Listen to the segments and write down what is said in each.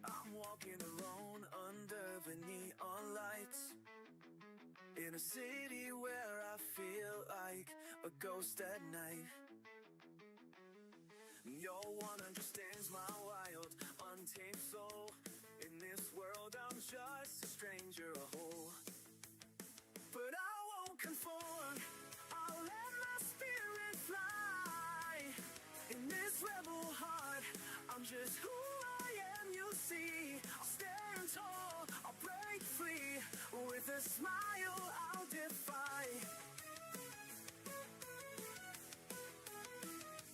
I'm walking alone under the neon lights, in a city where I feel like a ghost at night. No one understands my wild, untamed soul. In this world I'm just a stranger, a hole. But I won't conform, I'll let my spirit fly. In this rebel heart, I'm just who I am, you see. I'll stand tall, I'll break free. With a smile I'll defy.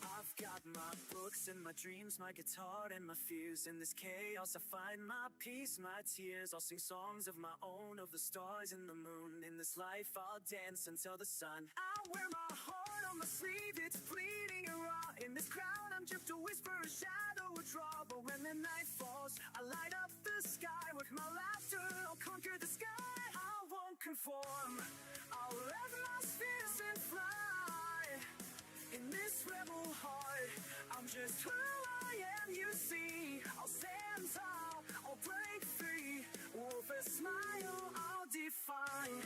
I've got my books and my dreams, my guitar and my fears. In this chaos I find my peace, my tears. I'll sing songs of my own, of the stars and the moon. In this life I'll dance until the sun. I wear my heart on my sleeve, it's bleeding and raw. In this crowd I'm just a whisper, a shadow, a draw. But when the night falls, I light up the sky. With my laughter I'll conquer the sky. I won't conform, I'll let my spirit fly. In this rebel heart, I'm just who I am, you see. I'll stand tall, I'll break free. With a smile I'll define.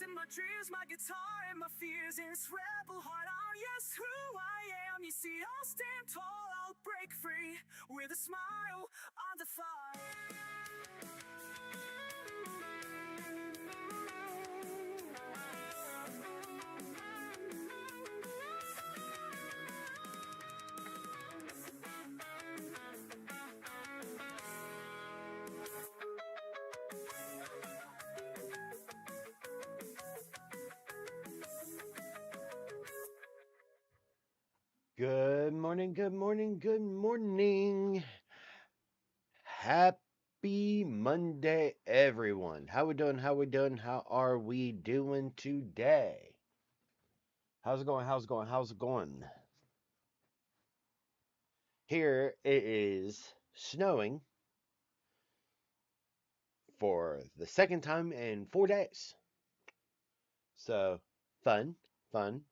And my dreams, my guitar and my fears. In this rebel heart, I'm yes who I am. You see, I'll stand tall, I'll break free. With a smile, I'll defy. Good morning, good morning, good morning. Happy Monday, everyone. How we doing? How we doing? How are we doing today? How's it going? How's it going? How's it going? Here it is snowing for the second time in 4 days. So, fun times.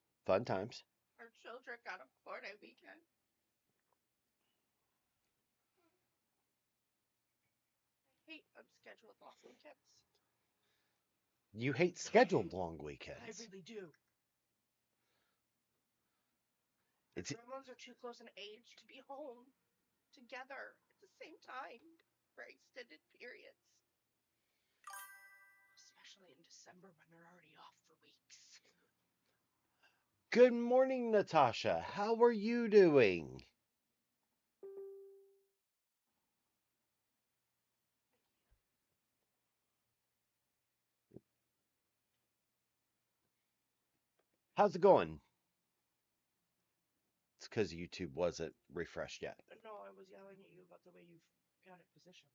Our children got a 4-day weekend. I hate unscheduled long weekends. You hate scheduled long weekends. I really do. It's Grandmas are too close in age to be home together at the same time for extended periods. Especially in December when they're already off for weeks. Good morning, Natasha. How are you doing? How's it going? It's because YouTube wasn't refreshed yet. No, I was yelling at you about the way you've got it positioned.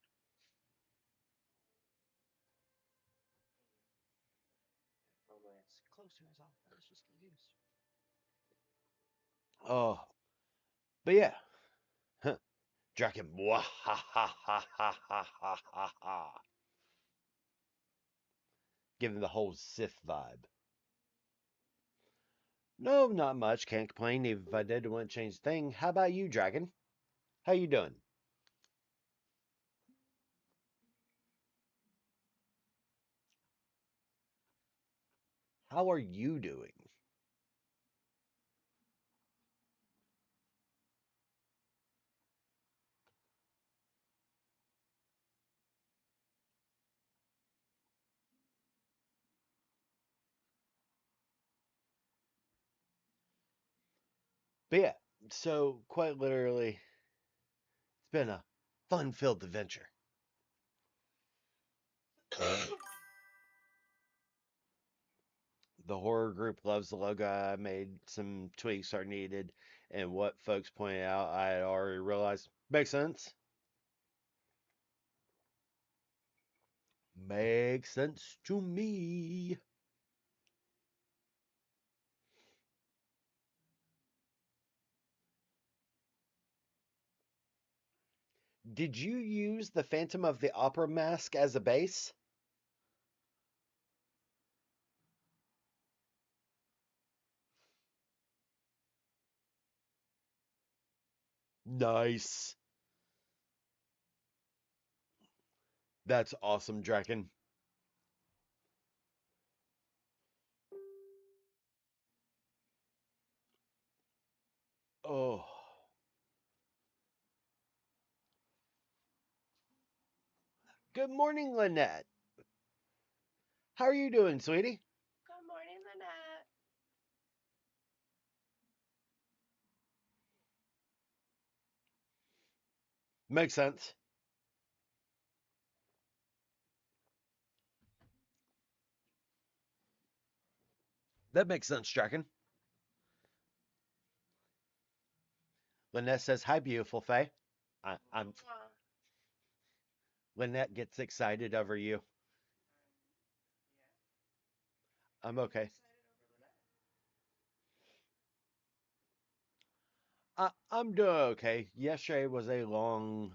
Oh, well, it's closer is all. I was just confused. Oh, but yeah. Huh. Draken. Ha ha ha ha ha ha ha ha. Giving the whole Sith vibe. No, not much. Can't complain. Even if I did, it wouldn't change a thing. How about you, Dragon? How you doing? How are you doing? But yeah, so quite literally, it's been a fun-filled adventure. The horror group loves the logo. I made some tweaks are needed, and what folks pointed out, I had already realized makes sense. Makes sense to me. Did you use the Phantom of the Opera mask as a base? Nice. That's awesome, Draken. Oh. Good morning, Lynette. How are you doing, sweetie? Good morning, Lynette. Makes sense. That makes sense, Draken. Lynette says, "Hi, beautiful Faye." I'm Mwah. Lynette gets excited over you. Yeah. I'm Are you okay. excited over Lynette? I'm doing okay. Yesterday was a long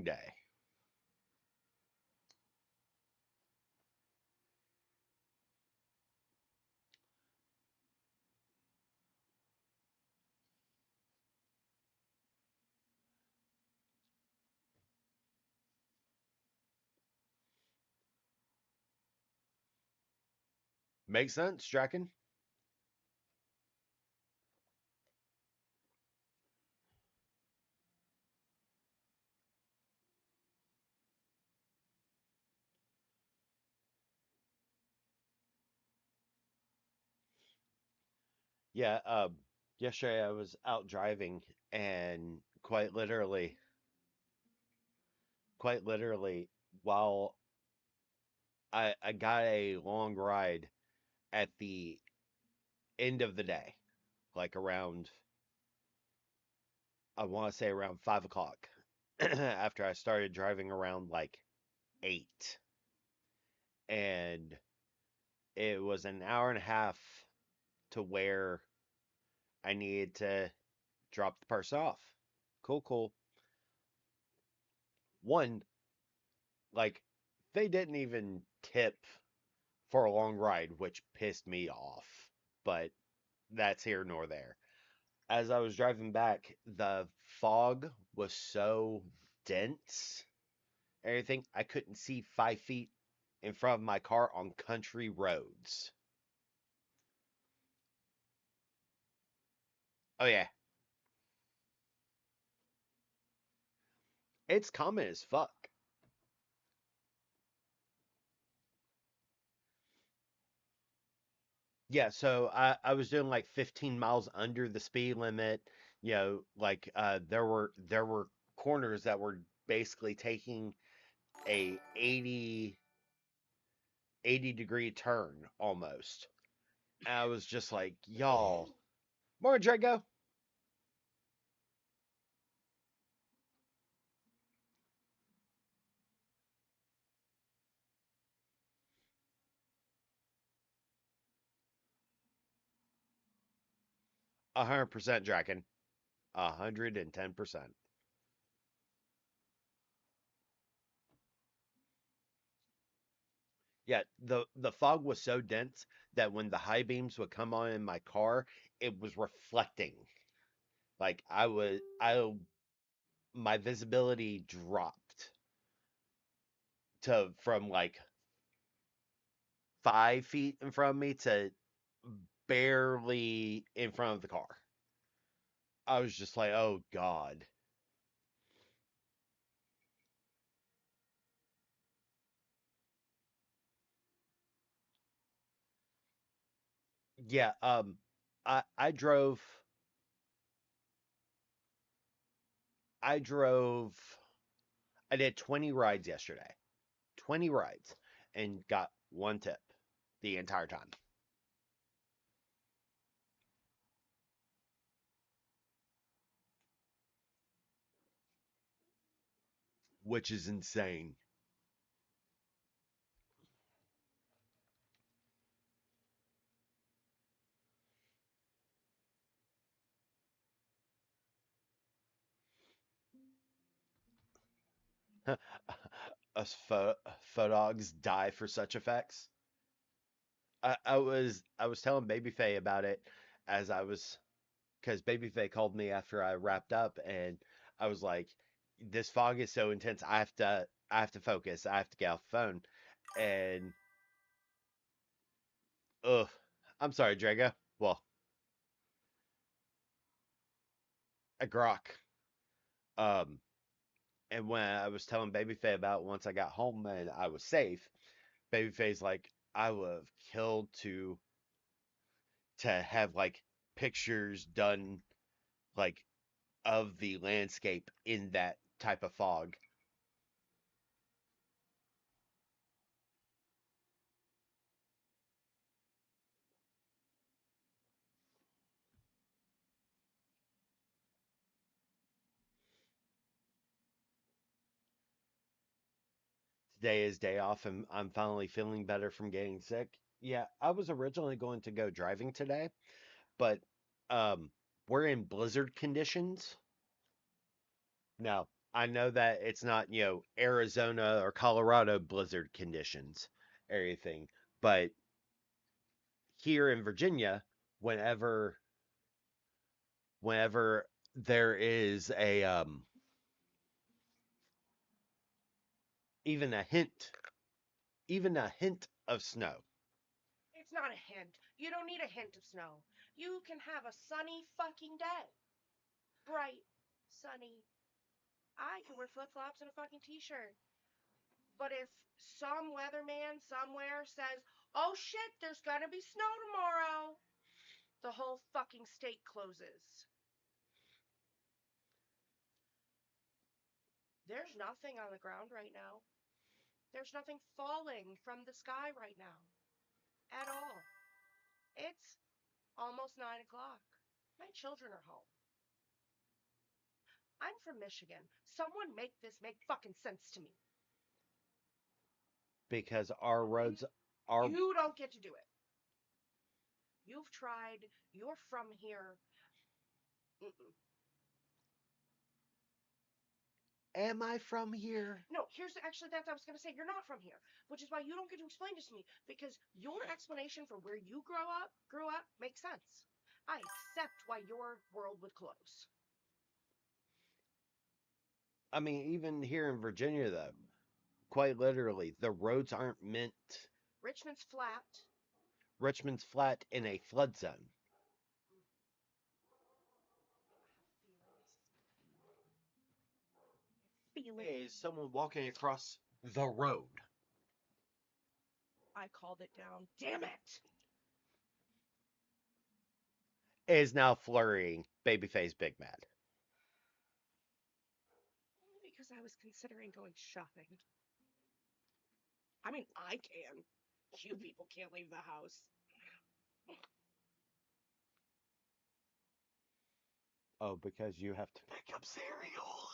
day. Makes sense, Draken. Yeah, yesterday I was out driving and quite literally, while I got a long ride at the end of the day, like around, I want to say around 5 o'clock, after I started driving around like 8. And it was an hour and a half to where I needed to drop the person off. Cool, cool. One, like, they didn't even tip for a long ride, which pissed me off. But that's here nor there. As I was driving back, the fog was so dense, everything, I couldn't see 5 feet in front of my car on country roads. Oh, yeah. It's common as fuck. Yeah, so I was doing like 15 miles under the speed limit. Like there were corners that were basically taking a 80-degree turn almost. And I was just like, y'all. More Drago. 100% Draken. 110%. Yeah, the fog was so dense that when the high beams would come on in my car, it was reflecting. Like my visibility dropped to from like 5 feet in front of me to barely in front of the car. I was just like, oh God. Yeah, I I drove I did 20 rides yesterday. 20 rides and got one tip the entire time. which is insane. Us photogs die for such effects. I was telling Baby Faye about it as I was because Baby Faye called me after I wrapped up, and I was like, "This fog is so intense. I have to focus. I have to get off the phone." And ugh, I'm sorry, Drago. Well, a grok. Um, and when I was telling Baby Faye about once I got home and I was safe, Baby Faye's like, "I would have killed to have like pictures done like of the landscape in that type of fog." Today is day off and I'm finally feeling better from getting sick. Yeah, I was originally going to go driving today, but um we're in blizzard conditions. Now, I know that it's not, Arizona or Colorado blizzard conditions or anything, but here in Virginia, whenever whenever there is a even a hint even a hint of snow. It's not a hint. You don't need a hint of snow. You can have a sunny fucking day. Bright, sunny. I can wear flip flops and a fucking t shirt. But if some weatherman somewhere says, oh shit, there's gonna be snow tomorrow, the whole fucking state closes. There's nothing on the ground right now. There's nothing falling from the sky right now at all. It's almost 9 o'clock. My children are home. I'm from Michigan. Someone make this make fucking sense to me. Because our roads are. You don't get to do it. You've tried. You're from here. Mm-mm. Am I from here? No, here's actually that I was going to say. You're not from here, which is why you don't get to explain this to me because your explanation for where you grew up makes sense. I accept why your world would close. I mean, even here in Virginia, though, quite literally, the roads aren't meant. Richmond's flat. Richmond's flat in a flood zone. Feel it. Is someone walking across the road? I called it down. Damn it! Is now flurrying Babyface Big Mad. Only because I was considering going shopping. I mean, I can. You people can't leave the house. Oh, because you have to pick up cereal.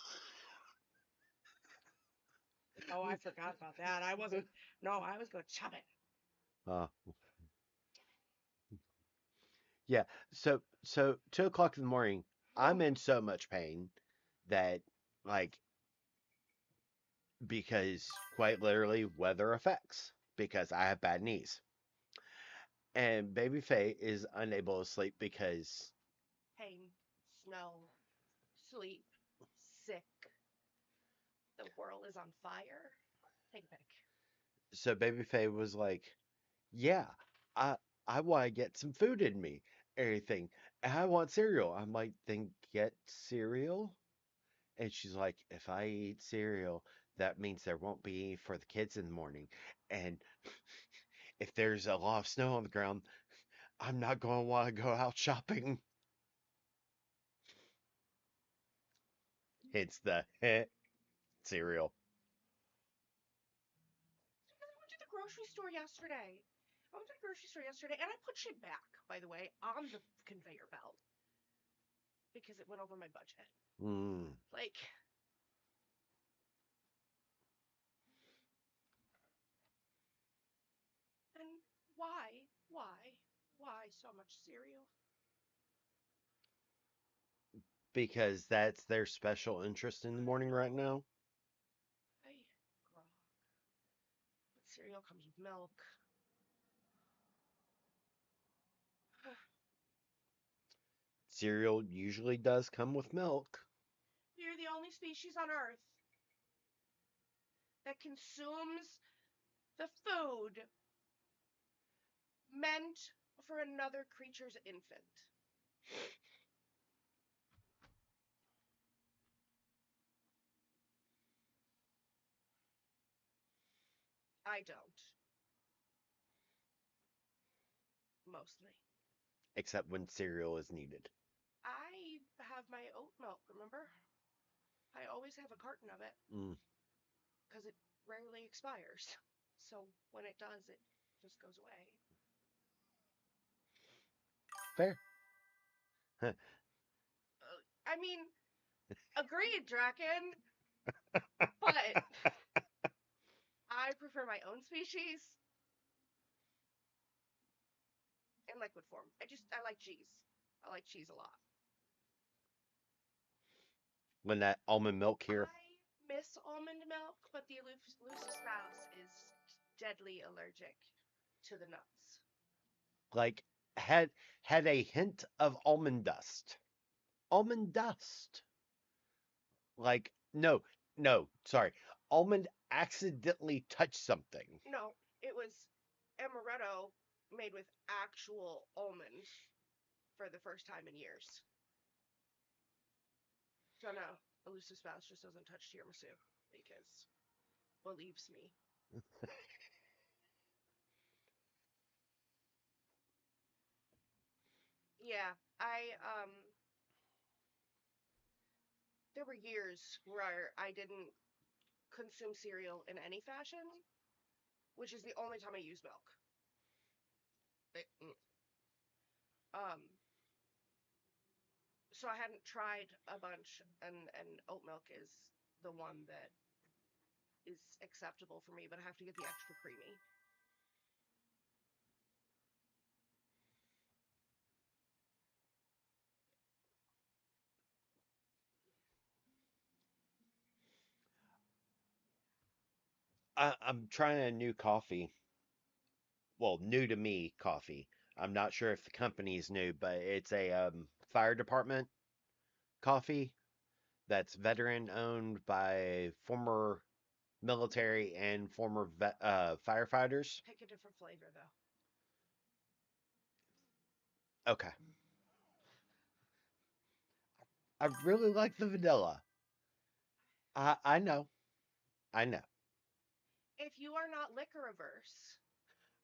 Oh, I forgot about that. I wasn't. No, I was going shopping. Uh, yeah. So 2 o'clock in the morning, I'm in so much pain that like because quite literally weather effects because I have bad knees. And Baby Faye is unable to sleep because Pain, snow, sleep, sick. The world is on fire. Take a pick. so Baby Faye was like, "Yeah, I I want to get some food in me, everything. And I want cereal." I'm like, "Then get cereal." And she's like, "If I eat cereal, that means there won't be any for the kids in the morning. And if there's a lot of snow on the ground, I'm not going to want to go out shopping." Hence the cereal. I went to the grocery store yesterday. I went to the grocery store yesterday and I put shit back, by the way, on the conveyor belt because it went over my budget. Mm. Like, so much cereal. Because that's their special interest in the morning right now. Hey, grog. But cereal comes with milk. Cereal usually does come with milk. You're the only species on Earth that consumes the food meant for another creature's infant. I don't. Mostly. Except when cereal is needed. I have my oat milk, remember? I always have a carton of it Mm, because it rarely expires. So when it does, it just goes away. fair. I mean, agreed, Draken, but I prefer my own species in liquid form. I like cheese. I like cheese a lot. When that almond milk here, I miss almond milk, but the elusive spouse is deadly allergic to the nuts. like had a hint of almond dust. Almond dust. Like no, sorry. Almond accidentally touched something. No, it was amaretto made with actual almond for the first time in years. So no, elusive spouse just doesn't touch tiramisu because believes me. Yeah, there were years where I didn't consume cereal in any fashion, which is the only time I use milk. Mm. Um, so I hadn't tried a bunch, and oat milk is the one that is acceptable for me, but I have to get the extra creamy. I'm trying a new coffee. Well, new to me coffee. I'm not sure if the company is new, but it's a fire department coffee that's veteran owned by former military and former firefighters. Pick a different flavor though. Okay. I really like the vanilla. I know. I know. If you are not liquor averse,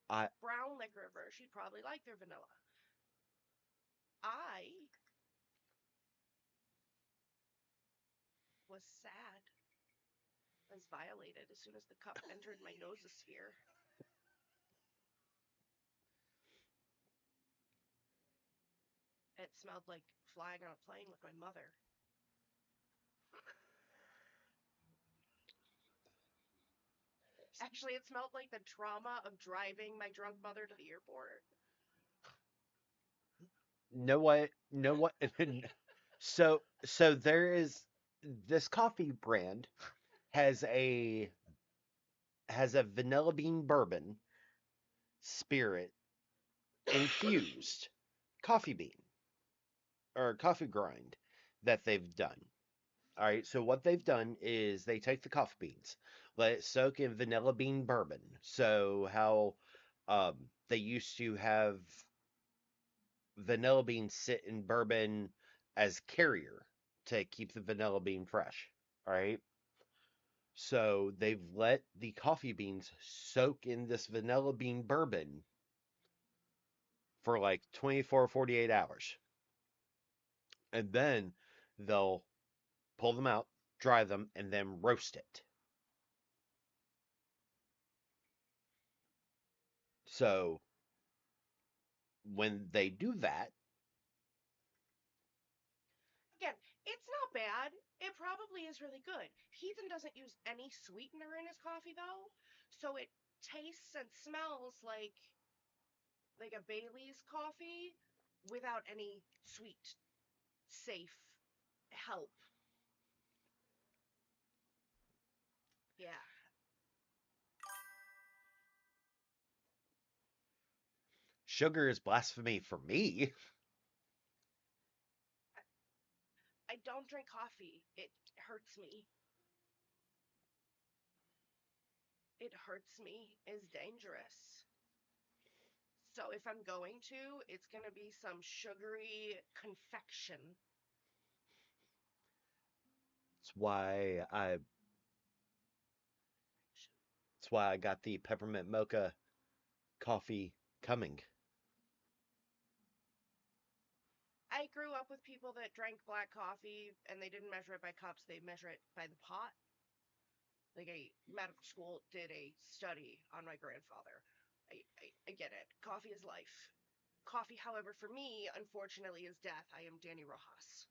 I brown liquor averse, you'd probably like their vanilla. I was sad. I was violated as soon as the cup entered my nososphere. It smelled like flying on a plane with my mother. Actually, it smelled like the trauma of driving my drunk mother to the airport. know what? Know what? So there is this coffee brand has a vanilla bean bourbon spirit infused coffee bean or coffee grind that they've done. All right, so what they've done is they take the coffee beans, let it soak in vanilla bean bourbon. So how they used to have vanilla beans sit in bourbon as carrier to keep the vanilla bean fresh. All right. So they've let the coffee beans soak in this vanilla bean bourbon for like 24, 48 hours. And then they'll pull them out, dry them, and then roast it. So when they do that, Again, it's not bad. It probably is really good. Heathen doesn't use any sweetener in his coffee, though, so it tastes and smells like like a Bailey's coffee without any sweet, safe help. Yeah. Sugar is blasphemy for me. I don't drink coffee. It hurts me. It hurts me. Is dangerous. So if I'm going to, it's going to be some sugary confection. That's why I that's why I got the peppermint mocha coffee coming. I grew up with people that drank black coffee and they didn't measure it by cups, they measure it by the pot. Like a medical school did a study on my grandfather. I get it. Coffee is life. Coffee, however, for me, unfortunately, is death. I am Danny Rojas.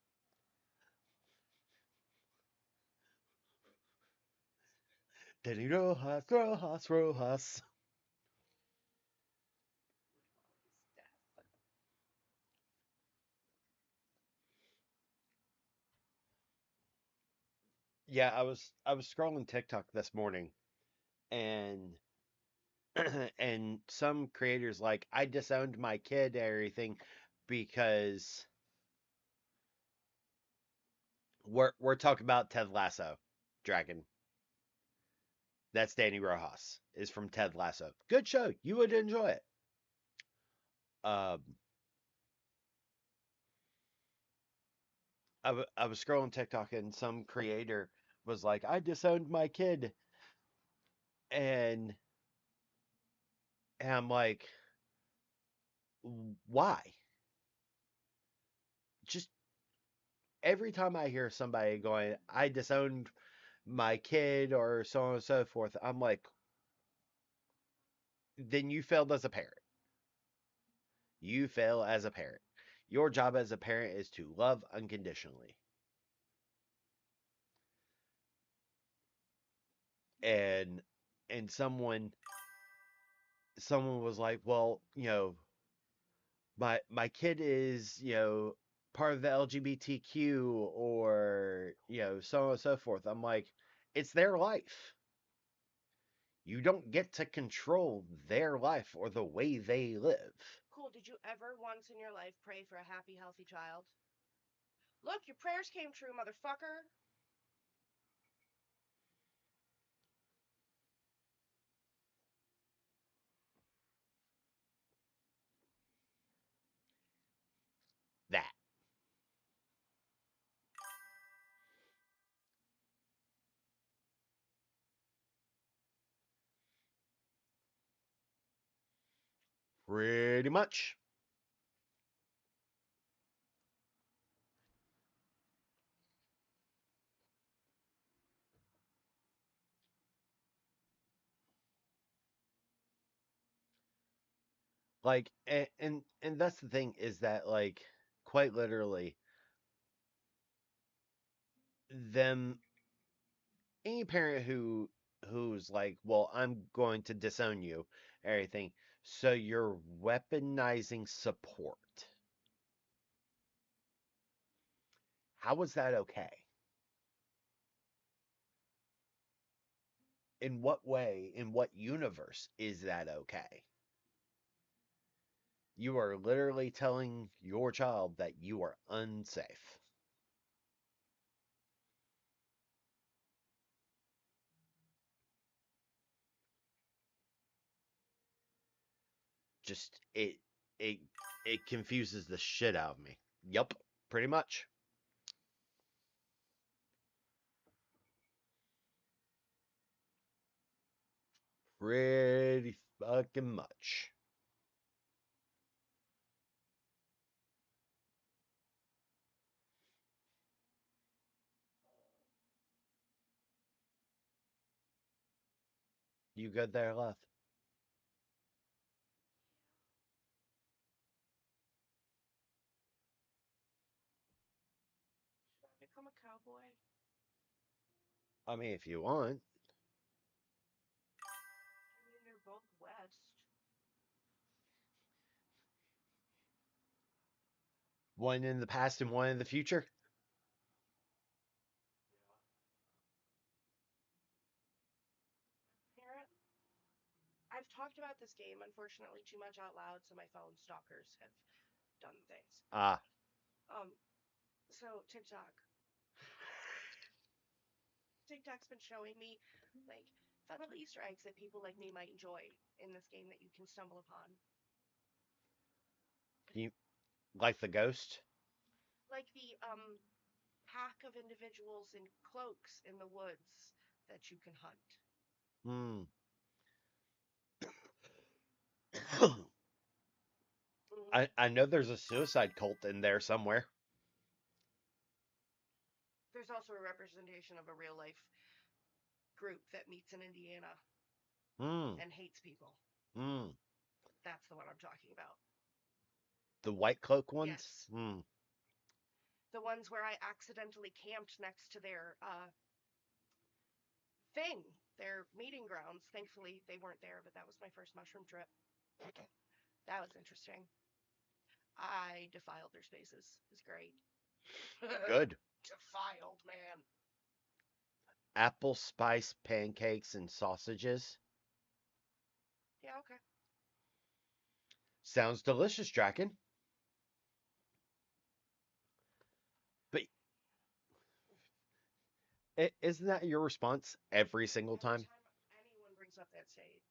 Denny Rojas, Rojas, Rojas. Is death. Yeah, I was scrolling TikTok this morning and and some creators like I disowned my kid and everything because we're talking about Ted Lasso, Dragon. That's Danny Rojas is from Ted Lasso. Good show. You would enjoy it. Um, I was scrolling TikTok and some creator was like, I disowned my kid, and and I'm like, why? Just every time I hear somebody going, I disowned my kid or so on and so forth, I'm like, then you failed as a parent. You fail as a parent. Your job as a parent is to love unconditionally. And and someone was like, well, my kid is, part of the LGBTQ or, so on and so forth. I'm like, it's their life. You don't get to control their life or the way they live. Cool. Did you ever once in your life pray for a happy, healthy child? Look, your prayers came true, motherfucker. That. Pretty much. Like and that's the thing is that like quite literally them any parent who's like, well, I'm going to disown you, everything. So you're weaponizing support. How is that okay? In what way, in what universe is that okay? You are literally telling your child that you are unsafe. Just it it confuses the shit out of me. Yup, pretty much. Pretty fucking much. You good there, left? Should I become a cowboy? I mean, if you want. I mean, they're both west. One in the past and one in the future. Parent, I've talked about this game, unfortunately, too much out loud, so my phone stalkers have done things. Ah, Um, so TikTok's been showing me like fun little Easter eggs that people like me might enjoy in this game that you can stumble upon. you like the ghost? Like the pack of individuals in cloaks in the woods that you can hunt. Hmm. Hmm. I know there's a suicide cult in there somewhere. There's also a representation of a real life group that meets in Indiana Hmm. and hates people. Hmm. That's the one I'm talking about. The white cloak ones? Yes. Hmm. The ones where I accidentally camped next to their thing, their meeting grounds. Thankfully, they weren't there, but that was my first mushroom trip. That was interesting. I defiled their spaces. It was great. Good. Defiled, man. Apple spice pancakes and sausages. Yeah, okay. Sounds delicious, Draken. But isn't that your response every single Every time? time anyone brings up that state,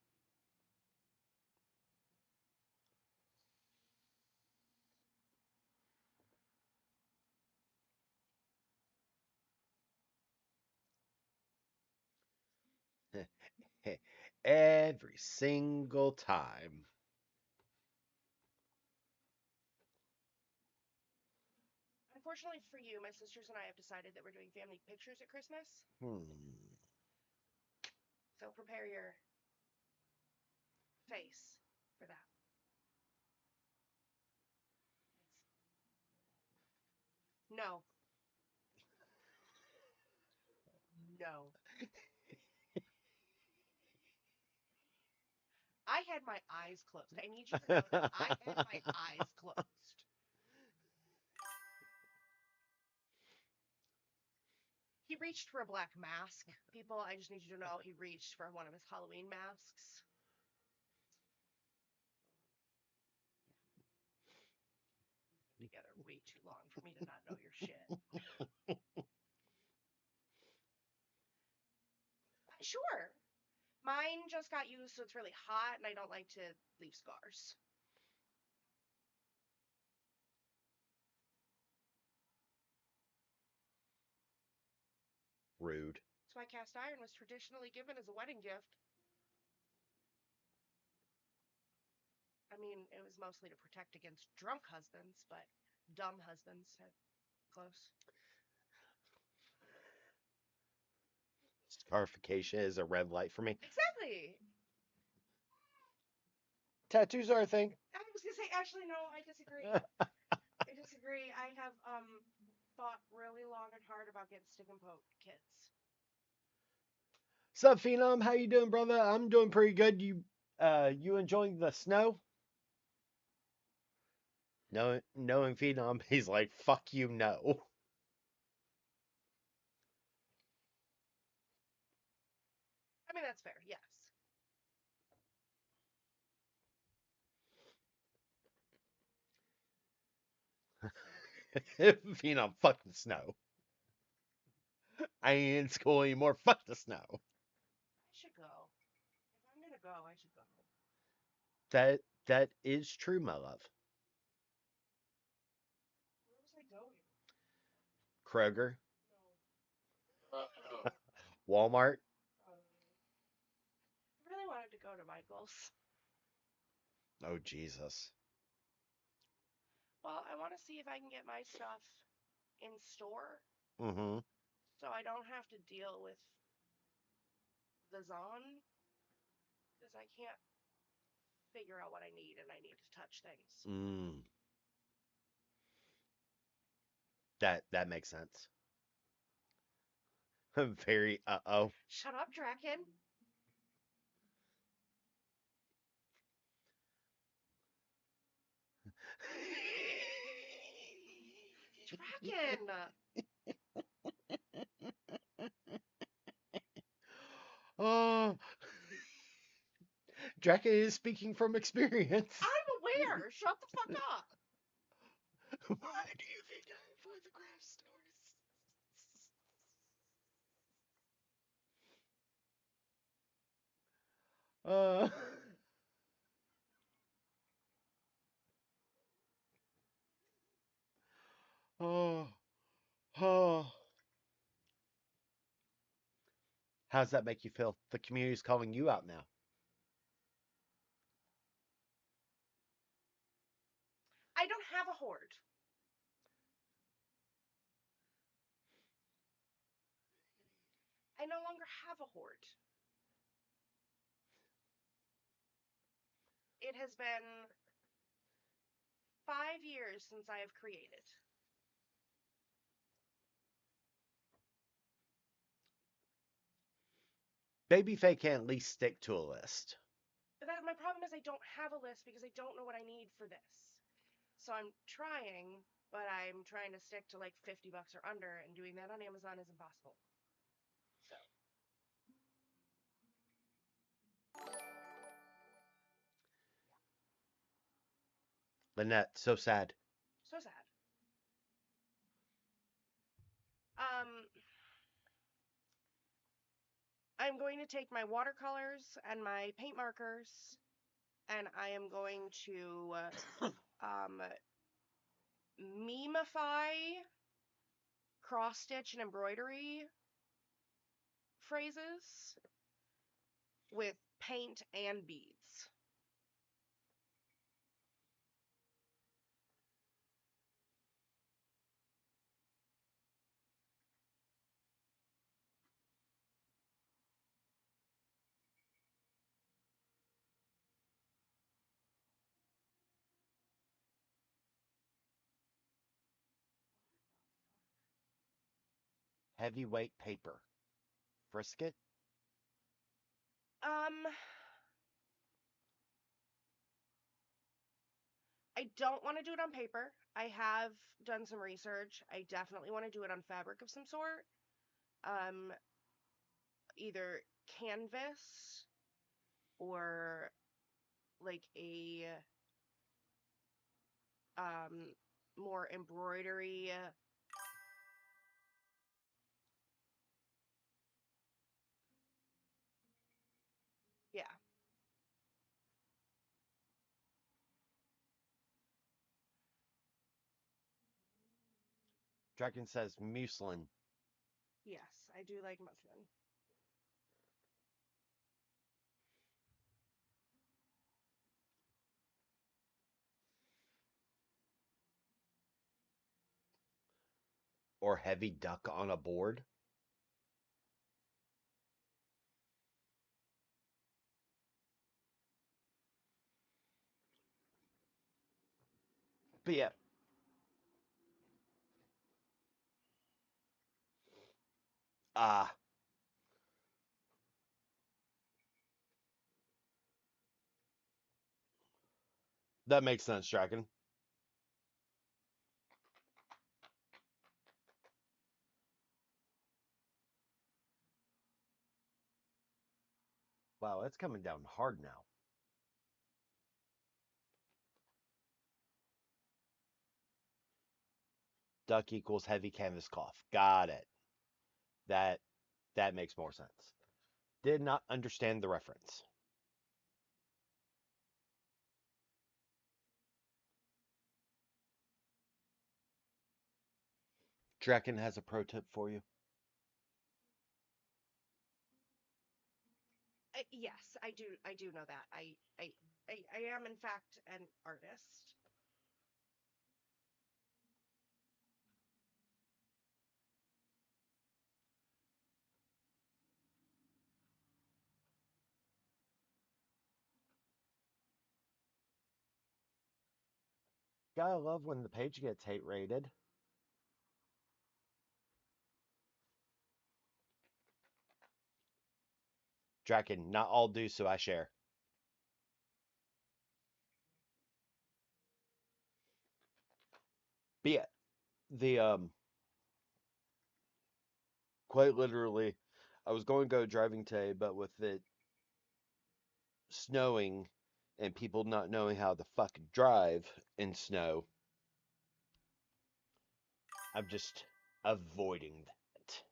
Every single time. unfortunately for you, my sisters and I have decided that we're doing family pictures at Christmas. Hmm. So prepare your face for that. No, no. I had my eyes closed. I need you to know that I had my eyes closed. He reached for a black mask. People, I just need you to know he reached for one of his Halloween masks. Together way too long for me to not know your shit. Sure. Mine just got used, so it's really hot, and I don't like to leave scars. Rude. That's why cast iron was traditionally given as a wedding gift. I mean, it was mostly to protect against drunk husbands, but dumb husbands had close. Scarification is a red light for me. Exactly. Tattoos are a thing. I was gonna say, actually, no, I disagree. I disagree. I have thought really long and hard about getting stick and poke kids. Sup, Phenom? How you doing, brother? I'm doing pretty good. You enjoying the snow? Knowing Phenom, he's like, fuck you, no. I mean, that's fair. Yes. Phenom, fuck the snow. I ain't in school anymore. Fuck the snow. I should go. If I'm gonna go, I should go. That is true, my love. Where was I going? Kroger, No. Walmart. I really wanted to go to Michael's. Oh Jesus. Well, I want to see if I can get my stuff in store Mm-hmm. so I don't have to deal with the Zon because I can't figure out what I need and I need to touch things. Mm. That makes sense. Very uh-oh. Shut up, Draken. Draken! Oh, Draken is speaking from experience. I'm aware! Shut the fuck up! Why do you think I photograph stars? Uh, oh, oh. How's that make you feel? The community's calling you out now. I don't have a horde. I no longer have a horde. It has been 5 years since I have created. Babyface can at least stick to a list. My problem is I don't have a list because I don't know what I need for this. So I'm trying, but I'm trying to stick to like $50 or under, and doing that on Amazon is impossible. So. Lynette, so sad. So sad. Um, I'm going to take my watercolors and my paint markers, and I am going to memify cross stitch and embroidery phrases with paint and beads. Heavyweight paper. Frisket? Um, I don't want to do it on paper. I have done some research. I definitely want to do it on fabric of some sort. Um, either canvas or like a more embroidery. Yeah. Dragon says muslin. Yes, I do like muslin. Or heavy duck on a board. But yeah. Ah. That makes sense, Dragon. Wow, it's coming down hard now. Duck equals heavy canvas cloth. Got it. That that makes more sense. Did not understand the reference. Draken has a pro tip for you. Yes, I do. I do know that. I am in fact an artist. Gotta love when the page gets hate rated. Draken, not all do, so I share. Be it. The quite literally, I was going to go driving today, but with it snowing and people not knowing how to fucking drive in snow, I'm just avoiding that.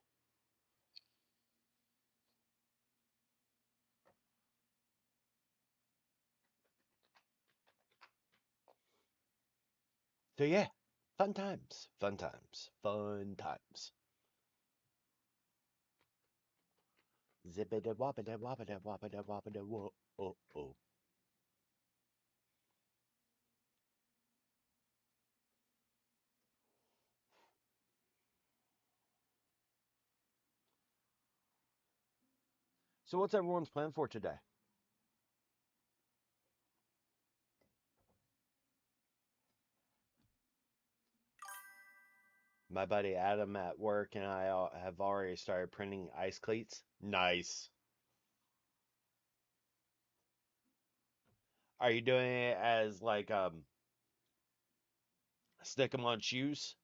So yeah, fun times, fun times, fun times. Zippity woppity woppity woppity woppity whoa oh oh. So what's everyone's plan for today? My buddy Adam at work and I have already started printing ice cleats. Nice. Are you doing it as like stick 'em on shoes?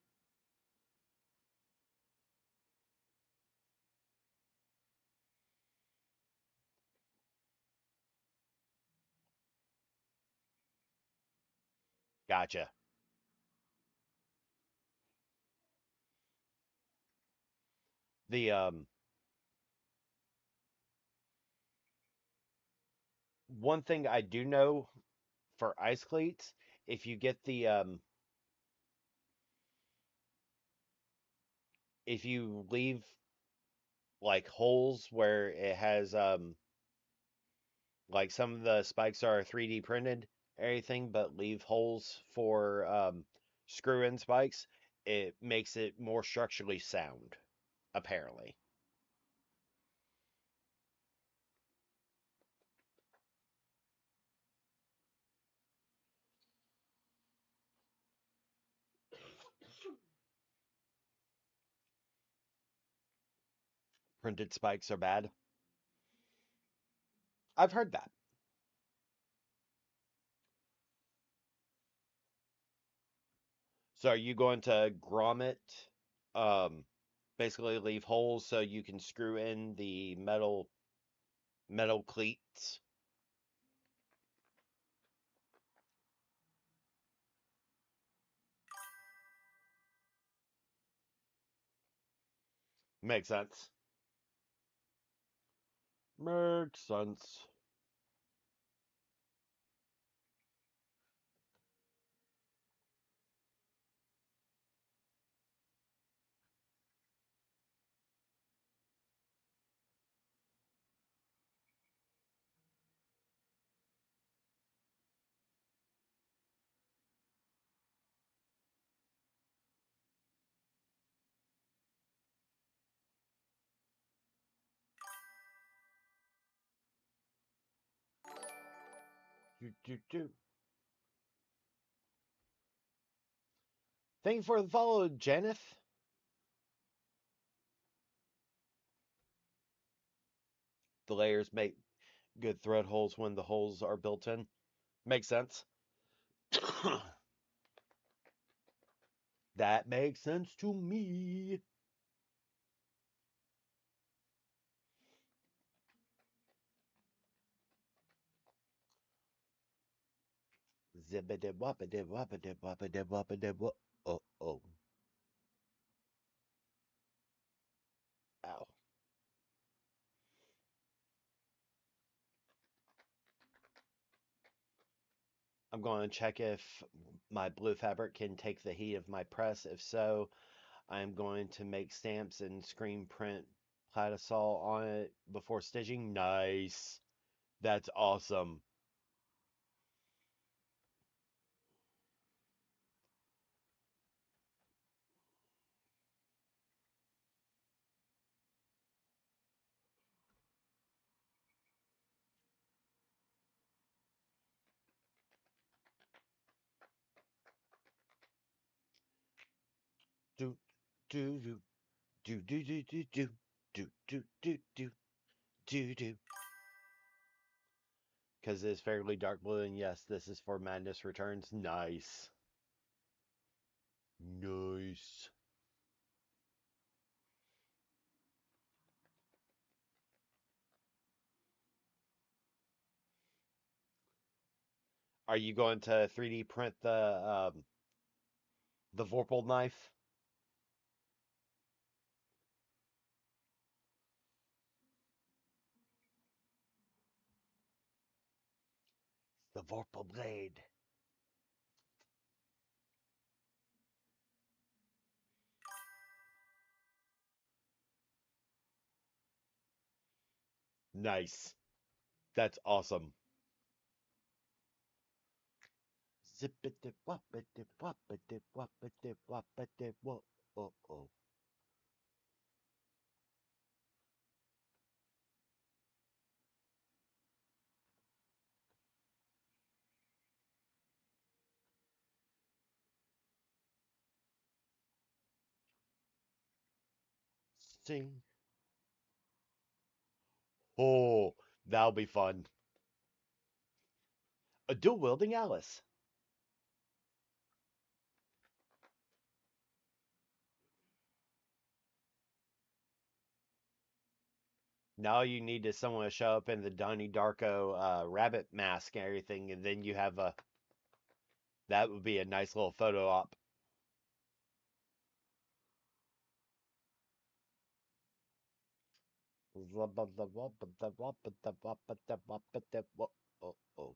Gotcha. The one thing I do know for ice cleats, if you get the if you leave like holes where it has like some of the spikes are 3D printed, everything, but leave holes for screw in spikes, it makes it more structurally sound, apparently. Printed spikes are bad. I've heard that. So are you going to grommet, um, basically leave holes so you can screw in the metal cleats? Makes sense. Makes sense. Do, do, do. Thank you for the follow, Janeth. The layers make good thread holes when the holes are built in. Makes sense. That makes sense to me. Zippity woppity woppity woppity woppity wop. Oh, oh. Ow. I'm going to check if my blue fabric can take the heat of my press. If so, I'm going to make stamps and screen print platisol on it before stitching. Nice. That's awesome. Do do do do do do do do do do do do do do. Because it's fairly dark blue, and yes, this is for Madness Returns. Nice. Nice. Are you going to 3D print the Vorpal knife? The Vorpal blade. Nice. That's awesome. Zippity woppity woppity woppity woppity wop. Oh, oh. Sing. Oh, that'll be fun. A dual wielding Alice. Now you need to someone to show up in the Donnie Darko rabbit mask and everything, and then you have a that would be a nice little photo op. Oh, oh.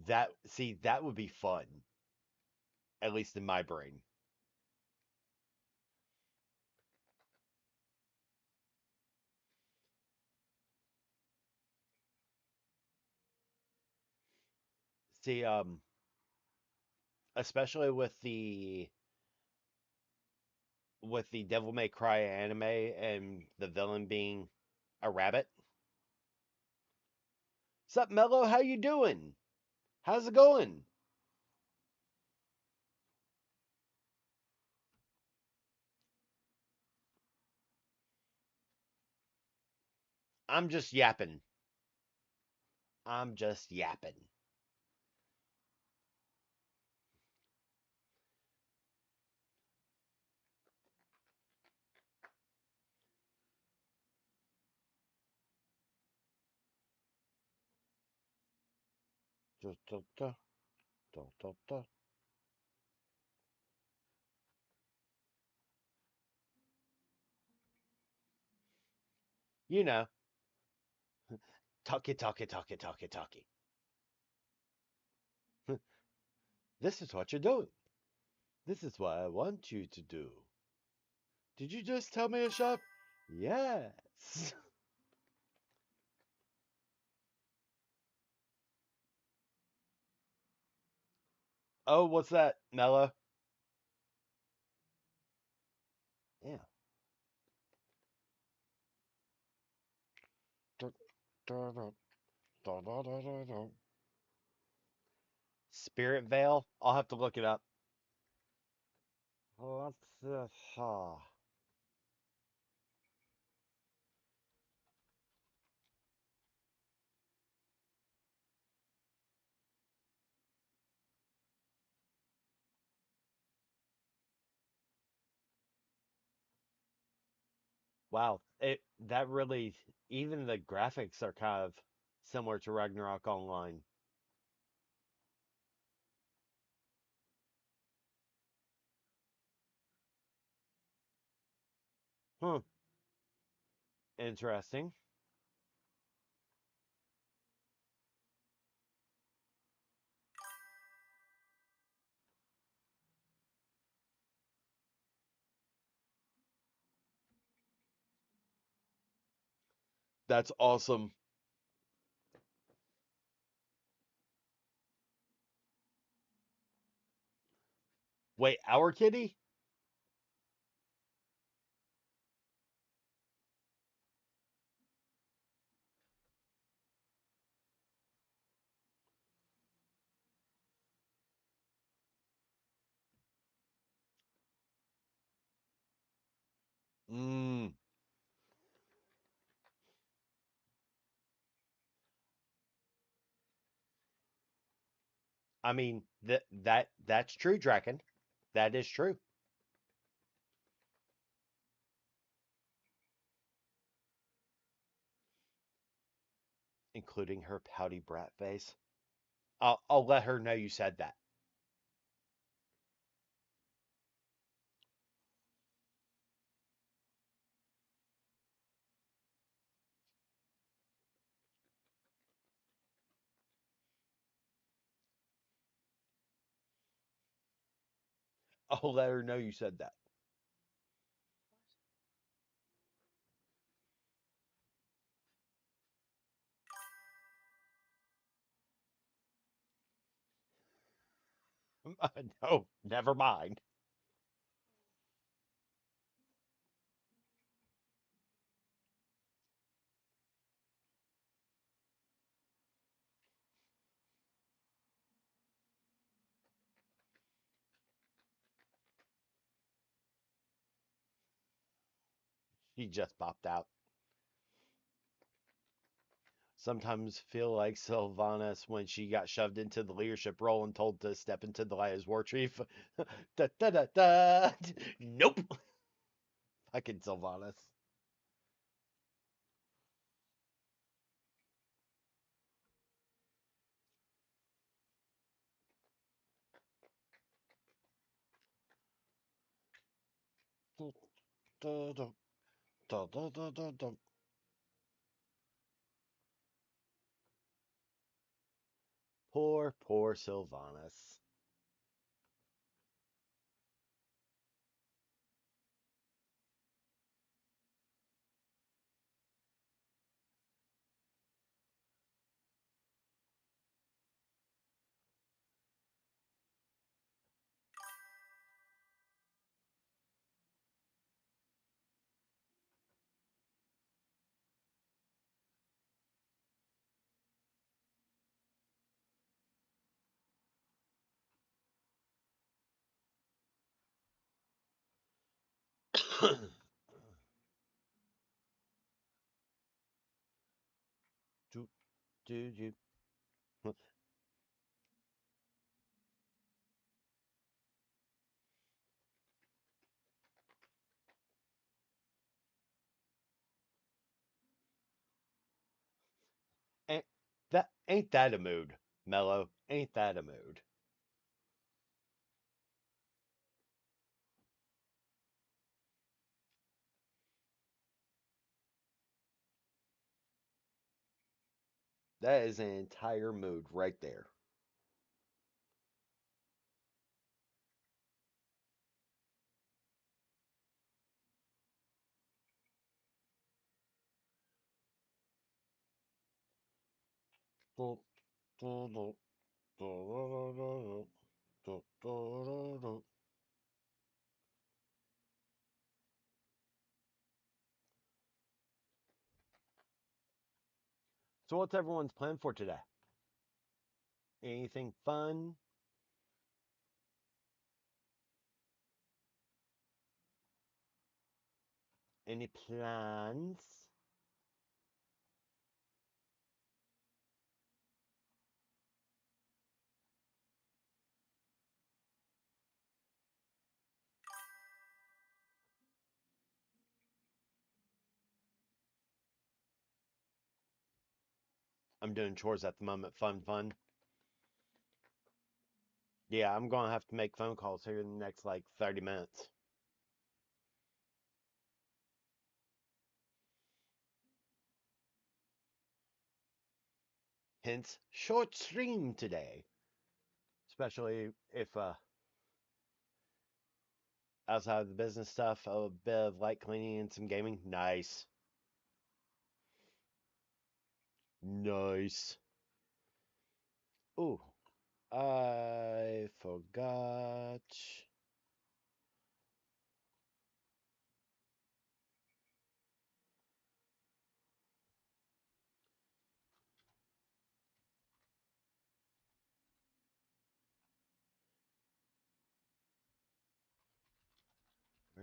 That see that would be fun, at least in my brain. See, especially with the Devil May Cry anime and the villain being a rabbit. Sup, Mello? How you doing? How's it going? I'm just yapping. I'm just yapping. Da, da, da, da, da, da. You know, talkie, talkie, talkie, talkie, talkie. This is what you're doing. This is what I want you to do. Did you just tell me to shut up? Yes. Oh, what's that, Mello? Yeah. Da, da, da, da, da, da, da, da. Spirit Veil? I'll have to look it up. What the Wow, it that really even the graphics are kind of similar to Ragnarok Online. Huh, interesting. That's awesome. Wait, our kitty? Mm, I mean that's true, Draken. That is true. Including her pouty brat face. I'll let her know you said that. I'll let her know you said that. No, never mind. She just popped out. Sometimes feel like Sylvanas when she got shoved into the leadership role and told to step into the light as war chief. Da, da, da, da. Nope. Fucking Sylvanas. Da, da, da, da, da, da, da. Poor, poor Sylvanas. do, do, do. Ain't ain't that a mood, Mello? Ain't that a mood? That is an entire mood right there. Do, do, do, do, do, do, do, do, do, do. So what's everyone's plan for today? Anything fun? Any plans? I'm doing chores at the moment. Fun, fun. Yeah, I'm gonna have to make phone calls here in the next like 30 minutes. Hence, short stream today. Especially if outside of the business stuff, a bit of light cleaning and some gaming. Nice. Nice. Ooh, I forgot.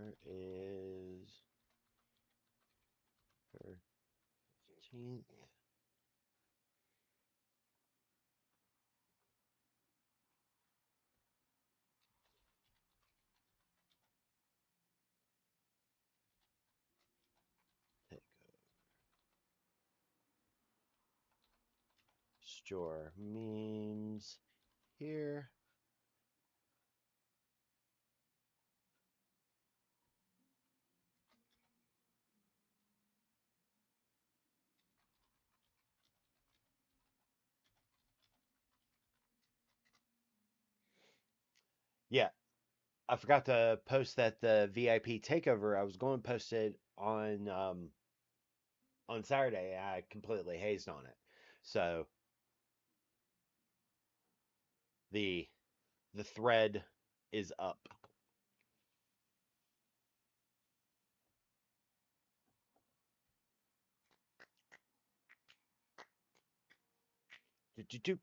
Where is her 15th? Store memes here. Yeah, I forgot to post that the VIP takeover. I was going to post it on Saturday. I completely hazed on it. So the the thread is up. Do-do-do,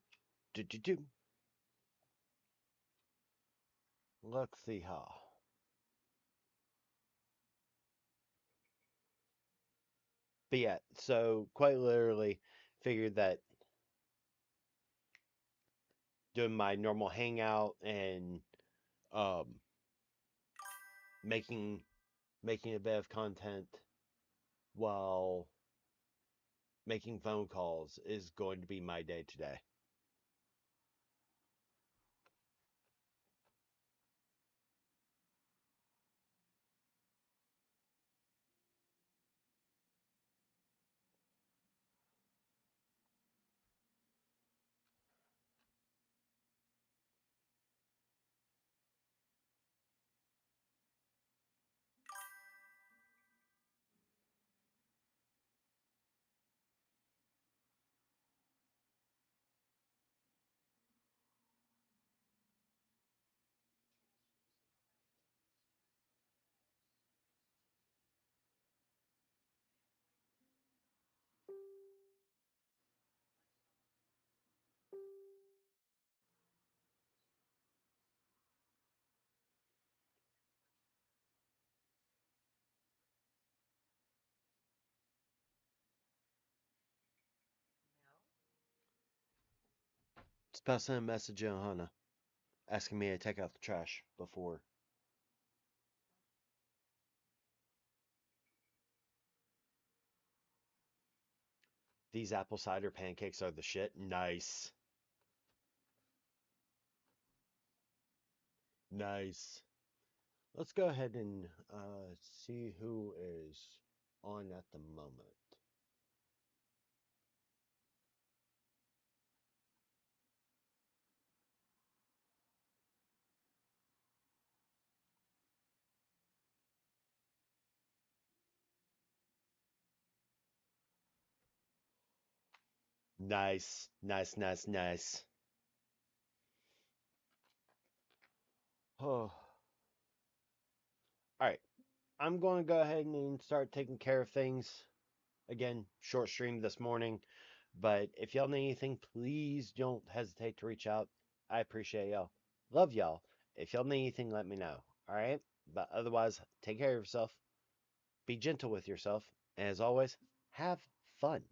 do-do-do. Let's see how. But yeah, so quite literally figured that doing my normal hangout and um making making a bit of content while making phone calls is going to be my day today. It's about sending a message to Hannah asking me to take out the trash before. These apple cider pancakes are the shit. Nice. Nice. Let's go ahead and see who is on at the moment. Nice. Nice, nice, nice. Oh. All right. I'm going to go ahead and start taking care of things. Again, short stream this morning. But if y'all need anything, please don't hesitate to reach out. I appreciate y'all. Love y'all. If y'all need anything, let me know. All right? But otherwise, take care of yourself. Be gentle with yourself. And as always, have fun.